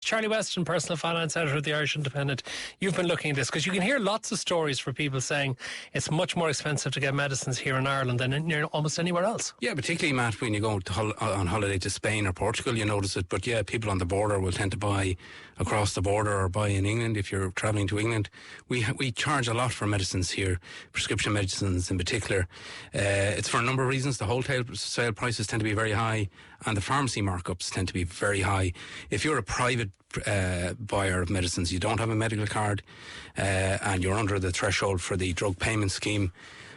Charlie Weston, personal finance editor of the Irish Independent. You've been looking at this because you can hear lots of stories for people saying it's much more expensive to get medicines here in Ireland than in almost anywhere else. Yeah, particularly, Matt, when you go on holiday to Spain or Portugal, you notice it. But yeah, people on the border will tend to buy across the border or buy in England. If you're travelling to England, we charge a lot for medicines here, prescription medicines in particular. It's for a number of reasons. The wholesale prices tend to be very high, and the pharmacy markups tend to be very high. If you're a private buyer of medicines, you don't have a medical card, and you're under the threshold for the drug payment scheme,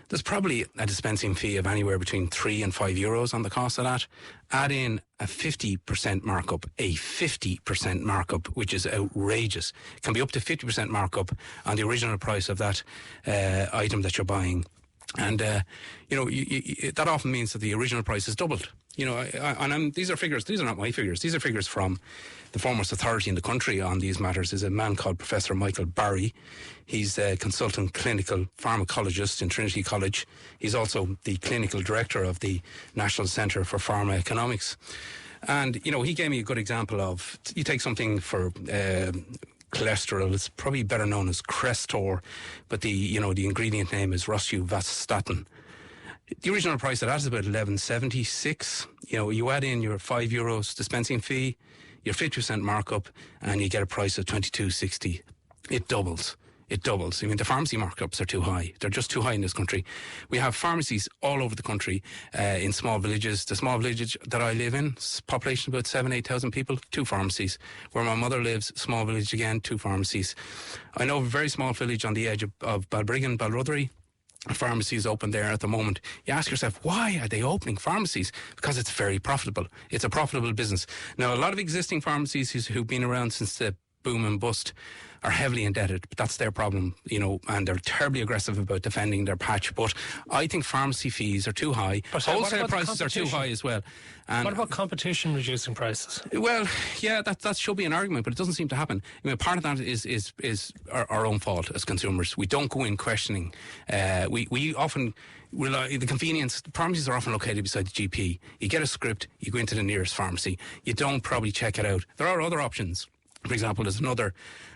there's probably a dispensing fee of anywhere between €3 and €5 on the cost of that. Add in a 50% markup, which is outrageous. It can be up to 50% markup on the original price of that item that you're buying. And, that often means that the original price is doubled. These are figures, these are not my figures, these are figures from the foremost authority in the country on these matters, is a man called Professor Michael Barry. He's a consultant clinical pharmacologist in Trinity College. He's also the clinical director of the National Centre for Pharma Economics. And, he gave me a good example of, you take something for cholesterol, it's probably better known as Crestor, but the ingredient name is rosuvastatin. The original price of that is about €11.76. You add in your €5 dispensing fee, your 50% markup, and you get a price of €22.60. It doubles. I mean, the pharmacy markups are too high. They're just too high in this country. We have pharmacies all over the country, in small villages. The small village that I live in, population about 8,000 people, 2 pharmacies. Where my mother lives, small village again, 2 pharmacies. I know of a very small village on the edge of Balbriggan, Balruddery. A pharmacy is open there at the moment. You ask yourself, why are they opening pharmacies? Because it's very profitable. It's a profitable business. Now, a lot of existing pharmacies who've been around since the boom and bust are heavily indebted, but that's their problem, and they're terribly aggressive about defending their patch. But I think pharmacy fees are too high. But wholesale prices are too high as well. And what about competition reducing prices? Well, yeah, that should be an argument, but it doesn't seem to happen. Part of that is our own fault as consumers. We don't go in questioning. We often rely the convenience. Pharmacies are often located beside the GP. You get a script, you go into the nearest pharmacy. You don't probably check it out. There are other options. For example, there's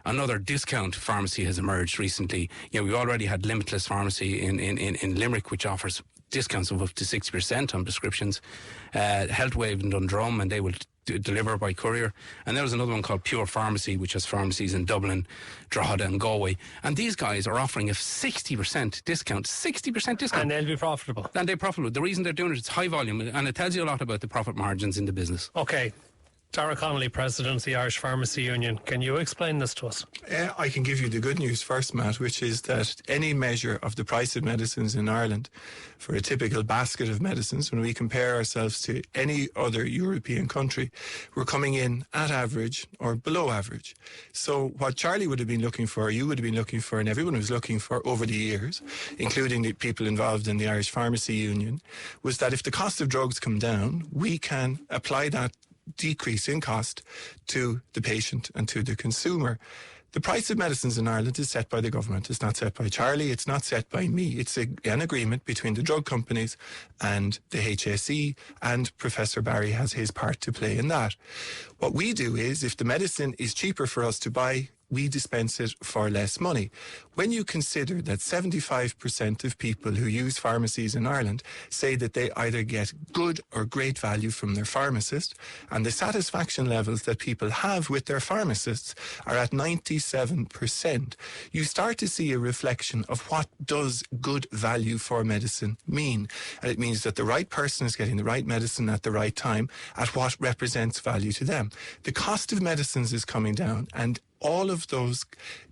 another discount pharmacy has emerged recently. We already had Limitless Pharmacy in Limerick, which offers discounts of up to 60% on prescriptions. Healthwave in Dundrum, and they will deliver by courier. And there was another one called Pure Pharmacy, which has pharmacies in Dublin, Drogheda and Galway. And these guys are offering a 60% discount. 60% discount. And they'll be profitable. And they're profitable. The reason they're doing it's high volume, and it tells you a lot about the profit margins in the business. Okay. Daragh Connolly, President of the Irish Pharmacy Union. Can you explain this to us? I can give you the good news first, Matt, which is that any measure of the price of medicines in Ireland for a typical basket of medicines, when we compare ourselves to any other European country, we're coming in at average or below average. So what Charlie would have been looking for, you would have been looking for, and everyone was looking for over the years, including the people involved in the Irish Pharmacy Union, was that if the cost of drugs come down, we can apply that decrease in cost to the patient and to the consumer. The price of medicines in Ireland is set by the government. It's not set by Charlie. It's not set by me. It's an agreement between the drug companies and the HSE, and Professor Barry has his part to play in that. What we do is, if the medicine is cheaper for us to buy, we dispense it for less money. When you consider that 75% of people who use pharmacies in Ireland say that they either get good or great value from their pharmacist, and the satisfaction levels that people have with their pharmacists are at 97%, you start to see a reflection of what does good value for medicine mean. And it means that the right person is getting the right medicine at the right time at what represents value to them. The cost of medicines is coming down, and all of those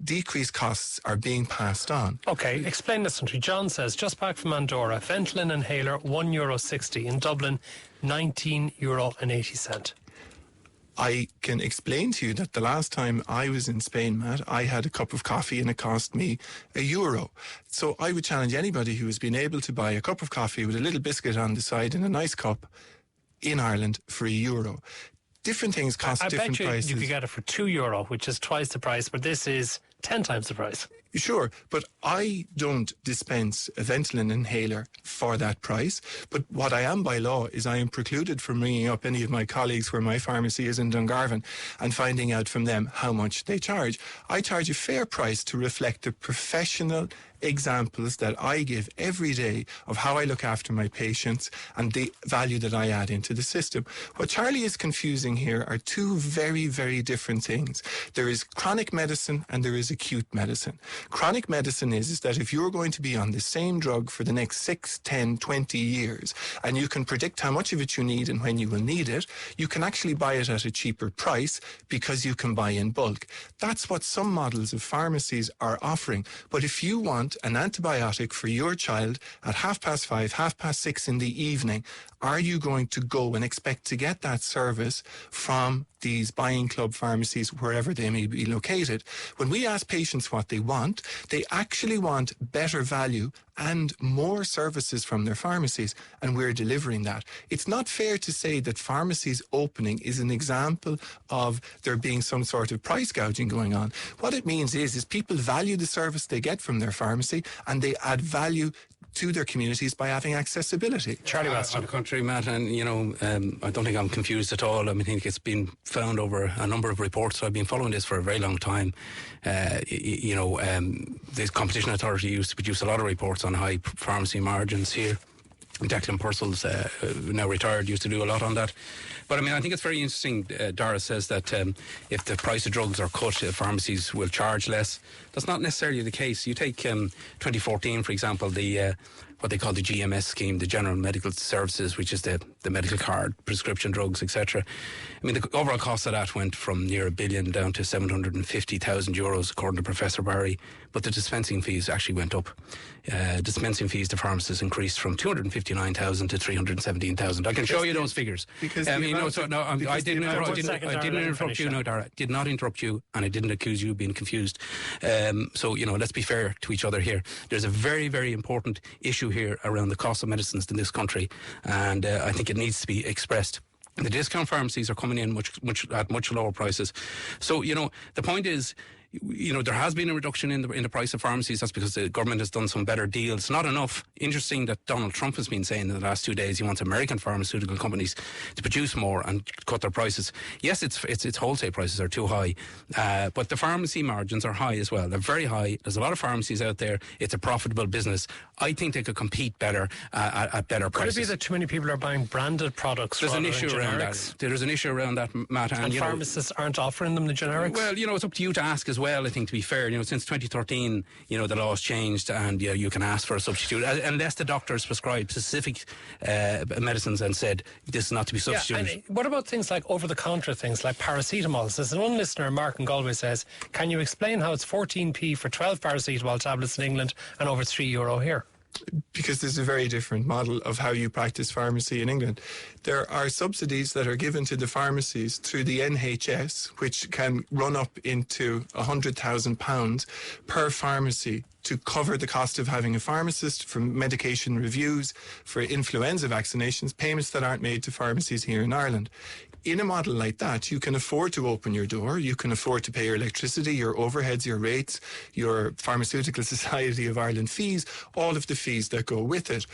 decreased costs are being passed on. Okay, explain this to me. John says, just back from Andorra, Ventolin inhaler, €1.60. In Dublin, €19.80. I can explain to you that the last time I was in Spain, Matt, I had a cup of coffee and it cost me €1. So I would challenge anybody who has been able to buy a cup of coffee with a little biscuit on the side in a nice cup in Ireland for €1. Different things cost different prices. I bet you could get it for €2, which is twice the price, but this is 10 times the price. Sure, but I don't dispense a Ventolin inhaler for that price. But what I am by law is I am precluded from ringing up any of my colleagues where my pharmacy is in Dungarvan and finding out from them how much they charge. I charge a fair price to reflect the professional examples that I give every day of how I look after my patients and the value that I add into the system. What Charlie is confusing here are two very, very different things. There is chronic medicine and there is acute medicine. Chronic medicine is that if you're going to be on the same drug for the next 6, 10, 20 years, and you can predict how much of it you need and when you will need it, you can actually buy it at a cheaper price because you can buy in bulk. That's what some models of pharmacies are offering. But if you want an antibiotic for your child at 5:30, 6:30 in the evening, are you going to go and expect to get that service from these buying club pharmacies, wherever they may be located? When we ask patients what they want, they actually want better value and more services from their pharmacies, and we're delivering that. It's not fair to say that pharmacies opening is an example of there being some sort of price gouging going on. What it means is people value the service they get from their pharmacy, and they add value to their communities by having accessibility. Charlie Weston. On the contrary, Matt, and I don't think I'm confused at all. I mean, I think it's been found over a number of reports. I've been following this for a very long time. The Competition Authority used to produce a lot of reports on high pharmacy margins here. Declan Purcell's now retired, used to do a lot on that. But I mean, I think it's very interesting. Daragh says that if the price of drugs are cut, pharmacies will charge less. That's not necessarily the case. You take 2014, for example, the what they call the GMS scheme, the General Medical Services, which is the medical card, prescription drugs, etc. I mean, the overall cost of that went from near $1 billion down to €750,000, according to Professor Barry. But the dispensing fees actually went up. Dispensing fees to pharmacists increased from 259,000 to 317,000. I can show you those figures. Because I didn't interrupt you. No, Daragh, did not interrupt you, and I didn't accuse you of being confused. So let's be fair to each other here. There's a very, very important issue here around the cost of medicines in this country, and I think it needs to be expressed. The discount pharmacies are coming in at much lower prices. So the point is, there has been a reduction in the price of pharmacies. That's because the government has done some better deals. Not enough. Interesting that Donald Trump has been saying in the last 2 days he wants American pharmaceutical companies to produce more and cut their prices. Yes, its wholesale prices are too high, but the pharmacy margins are high as well. They're very high. There's a lot of pharmacies out there. It's a profitable business. I think they could compete better at better prices. Could it be that too many people are buying branded products? There's an issue around that. There's an issue around that, Matt. And pharmacists aren't offering them the generics? Well, it's up to you to ask as well, I think, to be fair. Since 2013, the law's changed, and you can ask for a substitute unless the doctors prescribed specific medicines and said this is not to be substituted. Yeah, and what about things like over-the-counter things like paracetamol? As one listener, Mark in Galway, says, can you explain how it's 14p for 12 paracetamol tablets in England and over €3 here? Because there's a very different model of how you practice pharmacy in England. There are subsidies that are given to the pharmacies through the NHS, which can run up into £100,000 per pharmacy to cover the cost of having a pharmacist, for medication reviews, for influenza vaccinations, payments that aren't made to pharmacies here in Ireland. In a model like that, you can afford to open your door, you can afford to pay your electricity, your overheads, your rates, your Pharmaceutical Society of Ireland fees, all of the fees that go with it.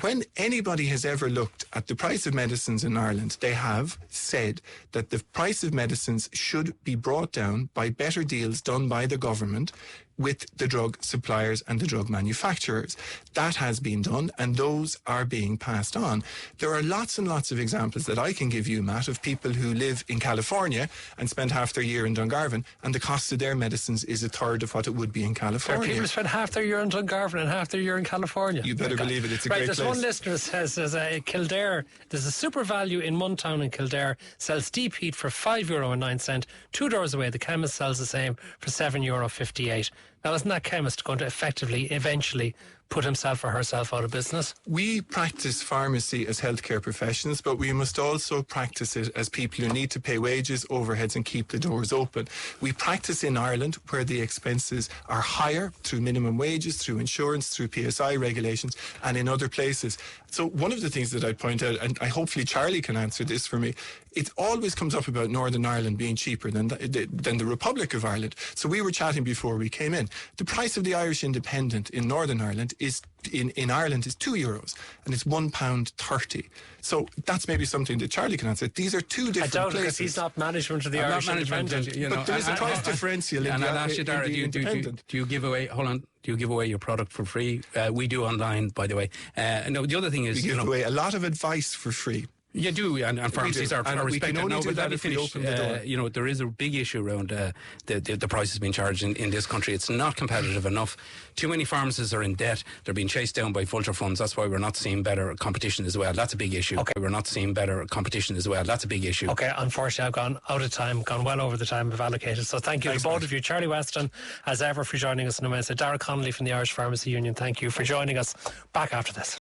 When anybody has ever looked at the price of medicines in Ireland, they have said that the price of medicines should be brought down by better deals done by the government with the drug suppliers and the drug manufacturers. That has been done, and those are being passed on. There are lots and lots of examples that I can give you, Matt, of people who live in California and spend half their year in Dungarvan, and the cost of their medicines is a third of what it would be in California. There are people who spend half their year in Dungarvan and half their year in California. You better believe it. It's a great place. There's one listener says Kildare, there's a super value in Muntown in Kildare, sells deep heat for €5.09. 2 doors away, the chemist sells the same for €7.58. Now, isn't that chemist going to effectively, eventually, put himself or herself out of business? We practice pharmacy as healthcare professionals, but we must also practice it as people who need to pay wages, overheads and keep the doors open. We practice in Ireland where the expenses are higher through minimum wages, through insurance, through PSI regulations, and in other places. So one of the things that I'd point out, and hopefully Charlie can answer this for me, it always comes up about Northern Ireland being cheaper than the Republic of Ireland. So we were chatting before we came in. The price of the Irish Independent in Northern Ireland is in Ireland is €2 and it's £1.30. So that's maybe something that Charlie can answer. These are two different I doubt places. Because he's not management of the Irish Independent. You know, but there is a price differential in and the, I'll ask you, Daragh, in the Independent. do you give away, hold on, do you give away your product for free? We do online, by the way. No, the other thing is, we give away a lot of advice for free. You do, and pharmacies are we can respected. only No, do but that let me if we finish. open the door. You know, there is a big issue around the prices being charged in this country. It's not competitive enough. Too many pharmacists are in debt. They're being chased down by vulture funds. That's why we're not seeing better competition as well. That's a big issue. Okay. We're not seeing better competition as well. That's a big issue. Okay, unfortunately, I've gone out of time, gone well over the time I've allocated. So thank you to both of you. Charlie Weston, as ever, for joining us in a minute. Daragh Connolly from the Irish Pharmacy Union, thank you for joining us. Back after this.